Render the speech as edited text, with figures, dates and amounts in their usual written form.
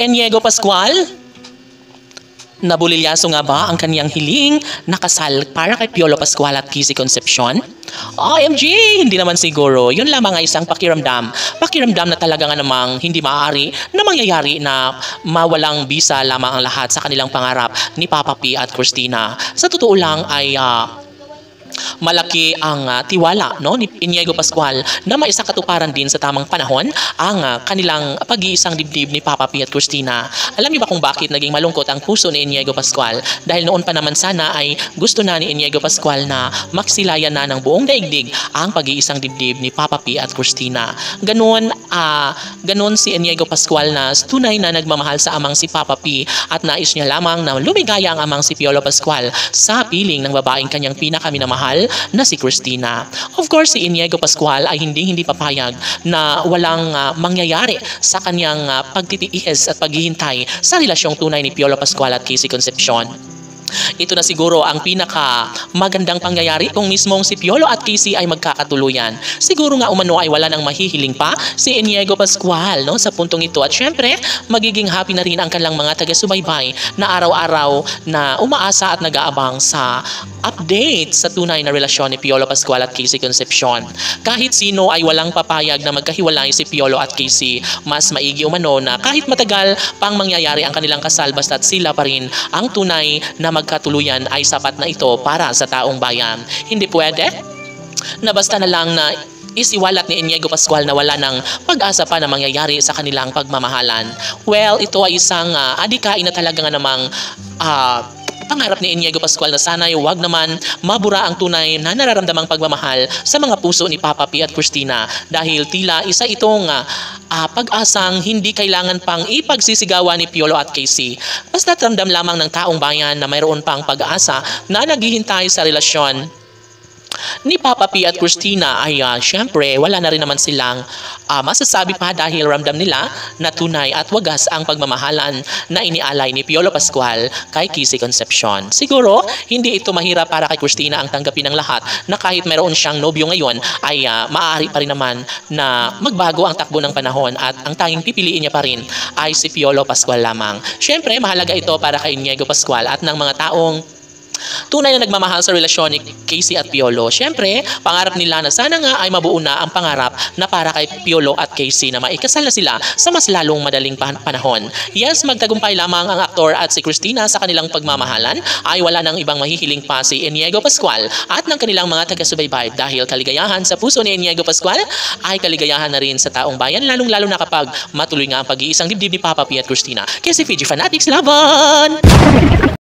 Inigo Pascual? Nabulilyaso nga ba ang kaniyang hiling na kasal para kay Piolo Pascual at Kissy Concepcion? OMG! Hindi naman siguro. Yun lamang ay isang pakiramdam. Pakiramdam na talaga nga namang hindi maaari na mangyayari na mawalang bisa lamang ang lahat sa kanilang pangarap ni Papa P at Christina. Sa totoo lang ay malaki ang tiwala ni Inigo Pascual na maisakatuparan din sa tamang panahon ang kanilang pag-iisang dibdib ni Papa P at Christina. Alam niyo ba kung bakit naging malungkot ang puso ni Inigo Pascual? Dahil noon pa naman sana ay gusto na ni Inigo Pascual na maksilayan na ng buong daigdig ang pag-iisang dibdib ni Papa P at Christina. Ganon si Inigo Pascual na tunay na nagmamahal sa amang si Papa P at nais niya lamang na lumigaya ang amang si Piolo Pascual sa piling ng babaeng kanyang pinakaminamahal na si Christina. Of course, si Inigo Pascual ay hindi papayag na walang mangyayari sa kanyang pagtitiis at paghihintay sa relasyong tunay ni Piolo Pascual at Kissy Concepcion. Ito na siguro ang pinaka magandang pangyayari kung mismong si Piolo at Kissy ay magkakatuluyan. Siguro nga umano ay wala nang mahihiling pa si Inigo Pascual sa puntong ito. At syempre, magiging happy na rin ang kanilang mga taga-subaybay na araw-araw na umaasa at nag-aabang sa update sa tunay na relasyon ni Piolo Pascual at Kissy Concepcion. Kahit sino ay walang papayag na magkahiwalay si Piolo at Kissy. Mas maigi umano na kahit matagal pang mangyayari ang kanilang kasal basta't sila pa rin ang tunay na magkatuluyan ay sapat na ito para sa taong bayan. Hindi pwede na basta na lang na isiwalat ni Inigo Pascual na wala ng pag-asa pa na mangyayari sa kanilang pagmamahalan. Well, ito ay isang adikain na talaga nga namang pangarap ni Inigo Pascual na sana'y huwag naman mabura ang tunay na nararamdamang pagmamahal sa mga puso ni Papa P at Christina dahil tila isa itong pag-asang hindi kailangan pang ipagsisigawan ni Piolo at Kissy. Basta't ramdam lamang ng taong bayan na mayroon pang pag-asa na naghihintay sa relasyon ni Papa P at Christina ay syempre wala na rin naman silang masasabi pa dahil ramdam nila na tunay at wagas ang pagmamahalan na inialay ni Piolo Pascual kay Kissy Concepcion. Siguro hindi ito mahirap para kay Christina ang tanggapin ng lahat na kahit mayroon siyang nobyo ngayon ay maaari pa rin naman na magbago ang takbo ng panahon at ang tanging pipiliin niya pa rin ay si Piolo Pascual lamang. Syempre mahalaga ito para kay Inigo Pascual at ng mga taong tunay na nagmamahal sa relasyon ni Kissy at Piolo. Siyempre, pangarap nila na sana nga ay mabuo na ang pangarap na para kay Piolo at Kissy na maikasal na sila sa mas lalong madaling panahon. Yes, magtagumpay lamang ang aktor at si Christina sa kanilang pagmamahalan ay wala nang ibang mahihiling pa si Inigo Pascual at ng kanilang mga taga-subaybay dahil kaligayahan sa puso ni Inigo Pascual ay kaligayahan na rin sa taong bayan lalong-lalo na kapag matuloy nga ang pag-iisang dibdib ni Papa P at Christina. Kaya si Fiji Fanatics laban!